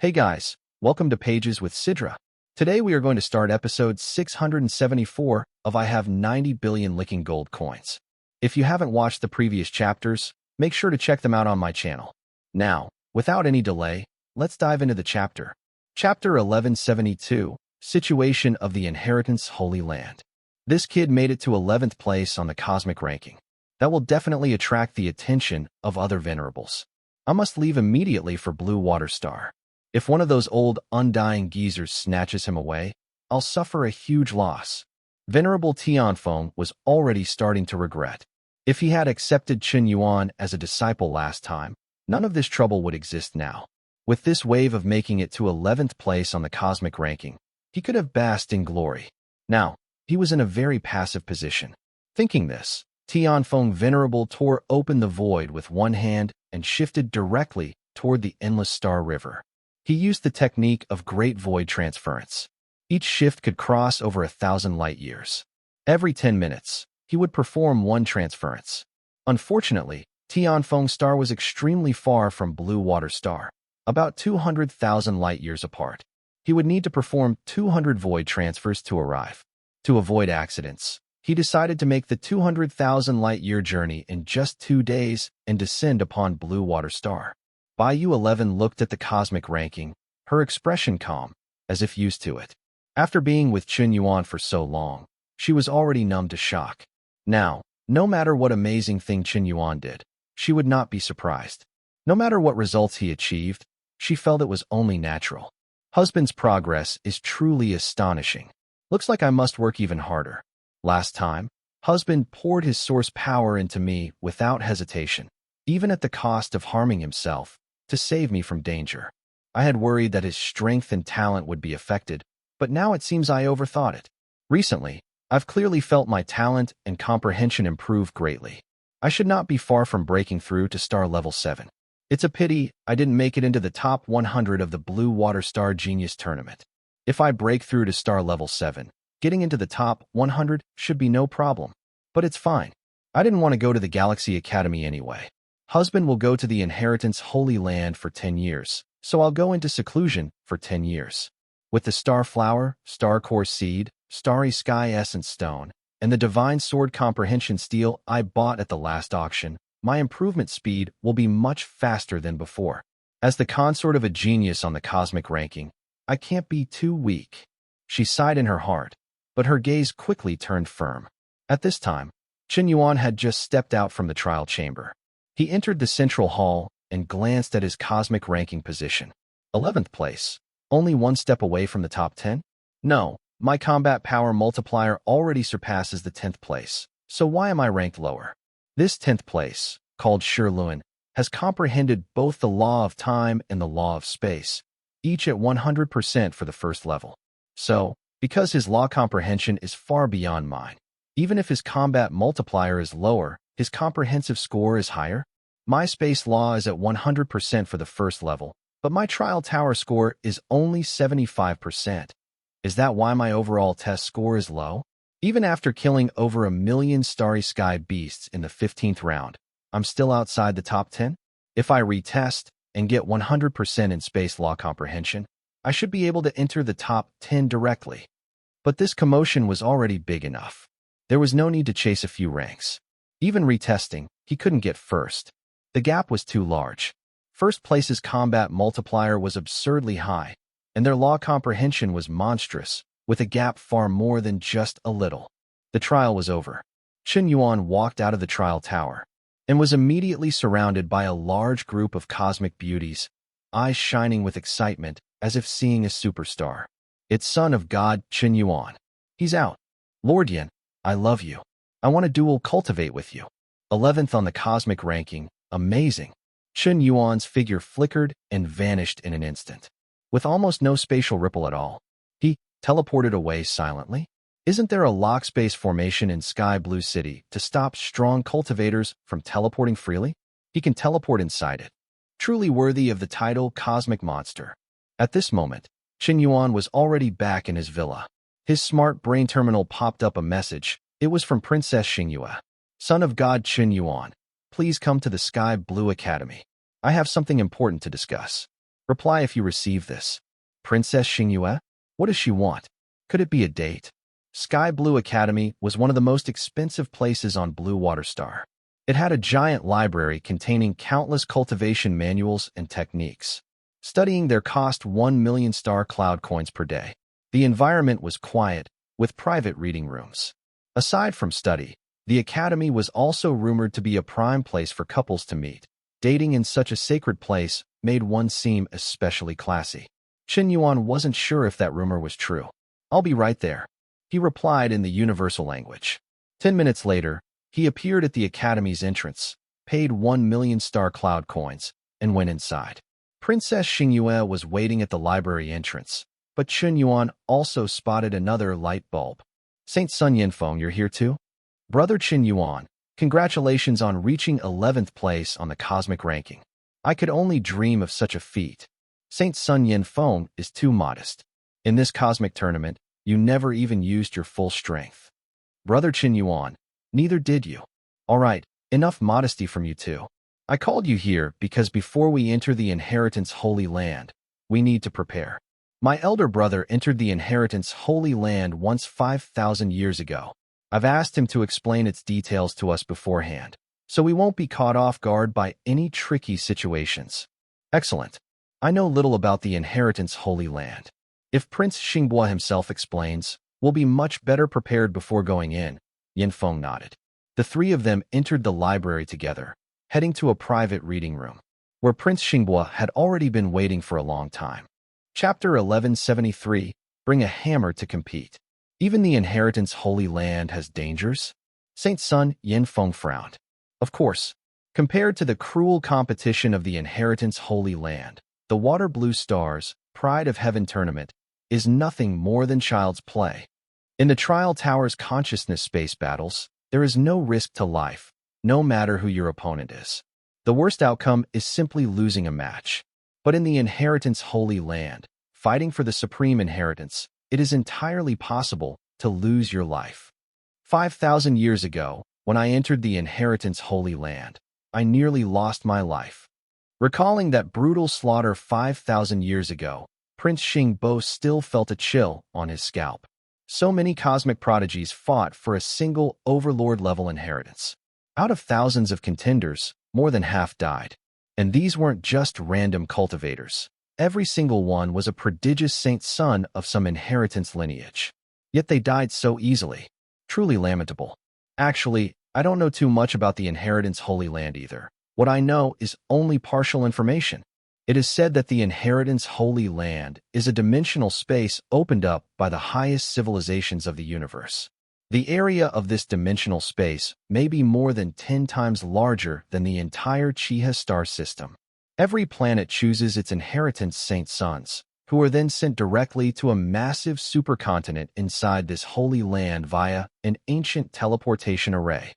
Hey guys, welcome to Pages with Sidra. Today we are going to start episode 674 of I Have 90 Billion Licking Gold Coins. If you haven't watched the previous chapters, make sure to check them out on my channel. Now, without any delay, let's dive into the chapter. Chapter 1172, Situation of the Inheritance Holy Land. This kid made it to 11th place on the cosmic ranking. That will definitely attract the attention of other venerables. I must leave immediately for Blue Water Star. If one of those old, undying geezers snatches him away, I'll suffer a huge loss. Venerable Tian was already starting to regret. If he had accepted Chen Yuan as a disciple last time, none of this trouble would exist now. With this wave of making it to 11th place on the cosmic ranking, he could have basked in glory. Now, he was in a very passive position. Thinking this, Tian Venerable tore open the void with one hand and shifted directly toward the endless star river. He used the technique of great void transference. Each shift could cross over 1,000 light years. Every 10 minutes, he would perform one transference. Unfortunately, Tian Star was extremely far from Blue Water Star, about 200,000 light years apart. He would need to perform 200 void transfers to arrive. To avoid accidents, he decided to make the 200,000 light-year journey in just 2 days and descend upon Blue Water Star. Bayou 11 looked at the cosmic ranking, her expression calm, as if used to it. After being with Chen Yuan for so long, she was already numb to shock. Now, no matter what amazing thing Chen Yuan did, she would not be surprised. No matter what results he achieved, she felt it was only natural. Husband's progress is truly astonishing. Looks like I must work even harder. Last time, husband poured his source power into me without hesitation, even at the cost of harming himself, to save me from danger. I had worried that his strength and talent would be affected, but now it seems I overthought it. Recently, I've clearly felt my talent and comprehension improve greatly. I should not be far from breaking through to star level 7. It's a pity I didn't make it into the top 100 of the Blue Water Star Genius Tournament. If I break through to star level 7, getting into the top 100 should be no problem. But it's fine. I didn't want to go to the Galaxy Academy anyway. Husband will go to the Inheritance Holy Land for 10 years, so I'll go into seclusion for 10 years. With the Star Flower, Star Core Seed, Starry Sky Essence Stone, and the Divine Sword Comprehension Steel I bought at the last auction, my improvement speed will be much faster than before. As the consort of a genius on the cosmic ranking, I can't be too weak. She sighed in her heart, but her gaze quickly turned firm. At this time, Chen Yuan had just stepped out from the trial chamber. He entered the central hall and glanced at his cosmic ranking position. 11th place, only one step away from the top 10? No, my combat power multiplier already surpasses the 10th place, so why am I ranked lower? This 10th place, called Shirluan, has comprehended both the law of time and the law of space, each at 100% for the first level. So, because his law comprehension is far beyond mine, even if his combat multiplier is lower, his comprehensive score is higher. My space law is at 100% for the first level, but my trial tower score is only 75%. Is that why my overall test score is low? Even after killing over 1 million starry sky beasts in the 15th round, I'm still outside the top 10? If I retest and get 100% in space law comprehension, I should be able to enter the top 10 directly. But this commotion was already big enough. There was no need to chase a few ranks. Even retesting, he couldn't get first. The gap was too large. First place's combat multiplier was absurdly high, and their law comprehension was monstrous, with a gap far more than just a little. The trial was over. Chen Yuan walked out of the trial tower and was immediately surrounded by a large group of cosmic beauties, eyes shining with excitement as if seeing a superstar. It's son of God, Chen Yuan. He's out. Lord Yan, I love you. I want to dual cultivate with you. 11th on the cosmic ranking, amazing. Chen Yuan's figure flickered and vanished in an instant. With almost no spatial ripple at all, he teleported away silently. Isn't there a lock space formation in Sky Blue City to stop strong cultivators from teleporting freely? He can teleport inside it. Truly worthy of the title Cosmic Monster. At this moment, Chen Yuan was already back in his villa. His smart brain terminal popped up a message. It was from Princess Xingyue. Son of God Chen Yuan, please come to the Sky Blue Academy. I have something important to discuss. Reply if you receive this. Princess Xingyue? What does she want? Could it be a date? Sky Blue Academy was one of the most expensive places on Blue Water Star. It had a giant library containing countless cultivation manuals and techniques. Studying there cost 1 million star cloud coins per day. The environment was quiet, with private reading rooms. Aside from study, the academy was also rumored to be a prime place for couples to meet. Dating in such a sacred place made one seem especially classy. Qin Yuan wasn't sure if that rumor was true. I'll be right there, he replied in the universal language. 10 minutes later, he appeared at the academy's entrance, paid 1 million star cloud coins, and went inside. Princess Xingyue was waiting at the library entrance, but Qin Yuan also spotted another light bulb. Saint Sun Yinfeng, you're here too? Brother Qin Yuan, congratulations on reaching 11th place on the cosmic ranking. I could only dream of such a feat. Saint Sun Yinfeng is too modest. In this cosmic tournament, you never even used your full strength. Brother Qin Yuan, neither did you. All right, enough modesty from you two. I called you here because before we enter the inheritance Holy Land, we need to prepare. My elder brother entered the inheritance Holy Land once 5,000 years ago. I've asked him to explain its details to us beforehand, so we won't be caught off guard by any tricky situations. Excellent. I know little about the inheritance Holy Land. If Prince Xinghua himself explains, we'll be much better prepared before going in. Yinfeng nodded. The three of them entered the library together, heading to a private reading room, where Prince Xinghua had already been waiting for a long time. Chapter 1173, Bring a Hammer to Compete. Even the inheritance Holy Land has dangers? Saint Sun Yinfeng frowned. Of course, compared to the cruel competition of the inheritance Holy Land, the Water Blue Stars, Pride of Heaven tournament, is nothing more than child's play. In the Trial Tower's consciousness space battles, there is no risk to life, no matter who your opponent is. The worst outcome is simply losing a match. But in the inheritance Holy Land, fighting for the supreme inheritance, it is entirely possible to lose your life. 5,000 years ago, when I entered the inheritance Holy Land, I nearly lost my life. Recalling that brutal slaughter 5,000 years ago, Prince Xingbo still felt a chill on his scalp. So many cosmic prodigies fought for a single overlord-level inheritance. Out of thousands of contenders, more than half died. And these weren't just random cultivators. Every single one was a prodigious saint son of some inheritance lineage. Yet they died so easily. Truly lamentable. Actually, I don't know too much about the inheritance Holy Land either. What I know is only partial information. It is said that the inheritance Holy Land is a dimensional space opened up by the highest civilizations of the universe. The area of this dimensional space may be more than 10 times larger than the entire Qian star system. Every planet chooses its inheritance saint sons, who are then sent directly to a massive supercontinent inside this Holy Land via an ancient teleportation array.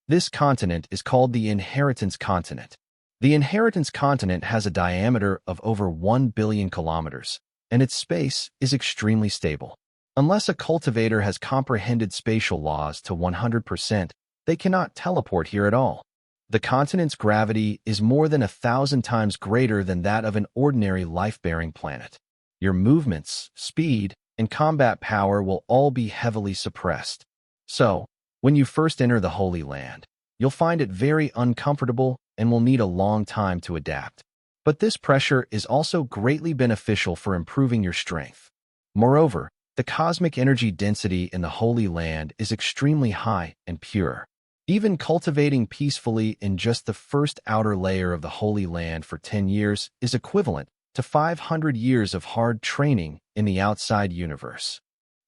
This continent is called the Inheritance Continent. The Inheritance Continent has a diameter of over 1 billion kilometers, and its space is extremely stable. Unless a cultivator has comprehended spatial laws to 100%, they cannot teleport here at all. The continent's gravity is more than 1,000 times greater than that of an ordinary life-bearing planet. Your movements, speed, and combat power will all be heavily suppressed. So, when you first enter the Holy Land, you'll find it very uncomfortable and will need a long time to adapt. But this pressure is also greatly beneficial for improving your strength. Moreover, the cosmic energy density in the Holy Land is extremely high and pure. Even cultivating peacefully in just the first outer layer of the Holy Land for 10 years is equivalent to 500 years of hard training in the outside universe.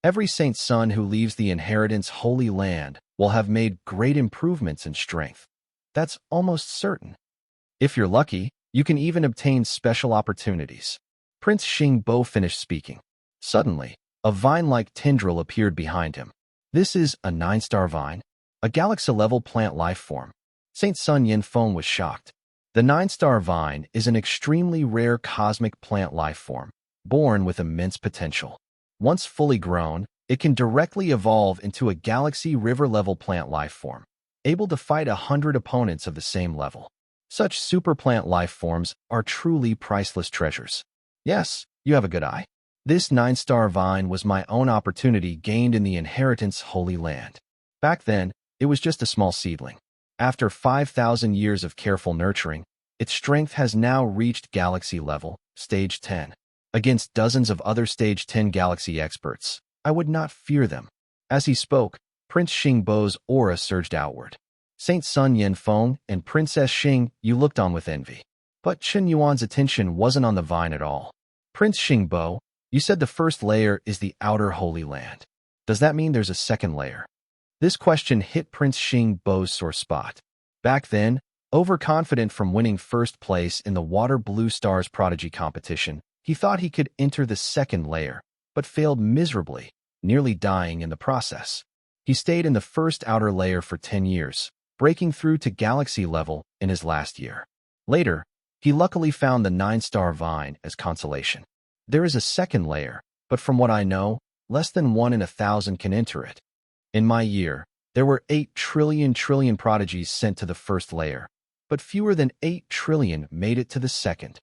Every saint son who leaves the inheritance Holy Land will have made great improvements in strength. That's almost certain. If you're lucky, you can even obtain special opportunities. Prince Xingbo finished speaking. Suddenly, a vine-like tendril appeared behind him. This is a 9-star vine, a galaxy-level plant life form. Saint Sun Yinfeng was shocked. The 9-star vine is an extremely rare cosmic plant life form, born with immense potential. Once fully grown, it can directly evolve into a galaxy river-level plant life form, able to fight 100 opponents of the same level. Such superplant life forms are truly priceless treasures. Yes, you have a good eye. This 9-star vine was my own opportunity gained in the inheritance Holy Land. Back then, it was just a small seedling. After 5,000 years of careful nurturing, its strength has now reached galaxy level, stage 10. Against dozens of other stage 10 galaxy experts, I would not fear them. As he spoke, Prince Xingbo's aura surged outward. Saint Sun Yanfeng and Princess Xing Yu looked on with envy. But Chen Yuan's attention wasn't on the vine at all. Prince Xingbo, you said the first layer is the outer Holy Land. Does that mean there's a second layer? This question hit Prince Xingbo's sore spot. Back then, overconfident from winning first place in the Water Blue Stars Prodigy competition, he thought he could enter the second layer, but failed miserably, nearly dying in the process. He stayed in the first outer layer for 10 years, breaking through to galaxy level in his last year. Later, he luckily found the 9-star vine as consolation. There is a second layer, but from what I know, less than 1 in 1,000 can enter it. In my year, there were 8 trillion prodigies sent to the first layer, but fewer than 8 trillion made it to the second.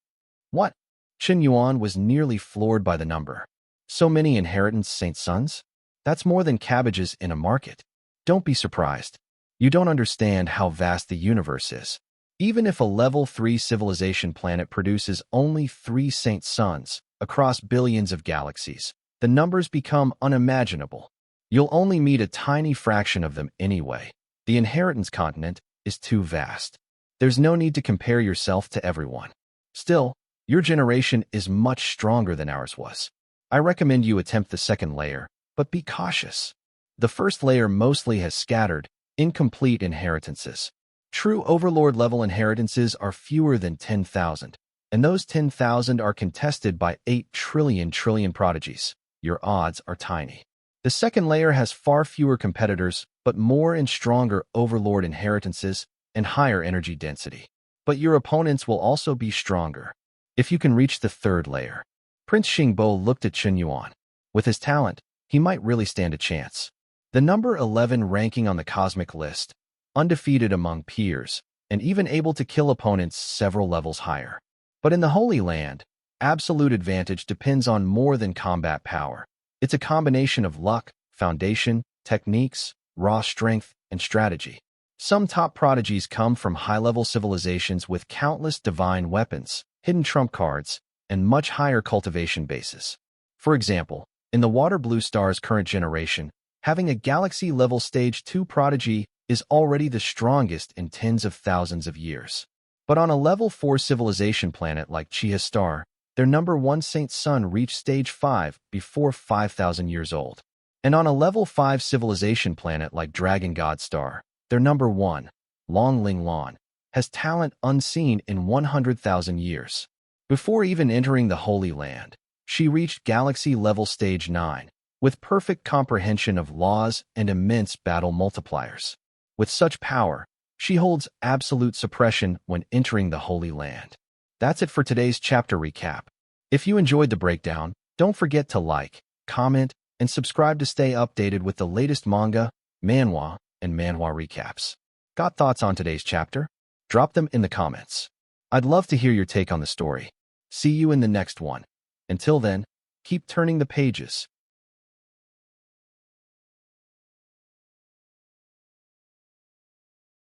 What? Chen Yuan was nearly floored by the number. So many inheritance Saint Sons? That's more than cabbages in a market. Don't be surprised. You don't understand how vast the universe is. Even if a level 3 civilization planet produces only 3 Saint Sons across billions of galaxies, the numbers become unimaginable. You'll only meet a tiny fraction of them anyway. The inheritance continent is too vast. There's no need to compare yourself to everyone. Still, your generation is much stronger than ours was. I recommend you attempt the second layer, but be cautious. The first layer mostly has scattered, incomplete inheritances. True Overlord-level inheritances are fewer than 10,000, and those 10,000 are contested by 8 trillion prodigies. Your odds are tiny. The second layer has far fewer competitors, but more and stronger Overlord inheritances and higher energy density. But your opponents will also be stronger. If you can reach the third layer. Prince Xingbo looked at Chen Yuan. With his talent, he might really stand a chance. The number 11 ranking on the cosmic list, undefeated among peers, and even able to kill opponents several levels higher. But in the Holy Land, absolute advantage depends on more than combat power. It's a combination of luck, foundation, techniques, raw strength, and strategy. Some top prodigies come from high-level civilizations with countless divine weapons, hidden trump cards, and much higher cultivation bases. For example, in the Water Blue Stars current generation, having a galaxy-level Stage 2 prodigy is already the strongest in tens of thousands of years. But on a level 4 civilization planet like Qian Star, their number 1 Saint Sun reached Stage 5 before 5,000 years old. And on a level 5 civilization planet like Dragon God Star, their number 1, Long Ling Lan, has talent unseen in 100,000 years. Before even entering the Holy Land, she reached galaxy-level Stage 9, with perfect comprehension of laws and immense battle multipliers. With such power, she holds absolute suppression when entering the Holy Land. That's it for today's chapter recap. If you enjoyed the breakdown, don't forget to like, comment, and subscribe to stay updated with the latest manga, manhwa, and manhwa recaps. Got thoughts on today's chapter? Drop them in the comments. I'd love to hear your take on the story. See you in the next one. Until then, keep turning the pages.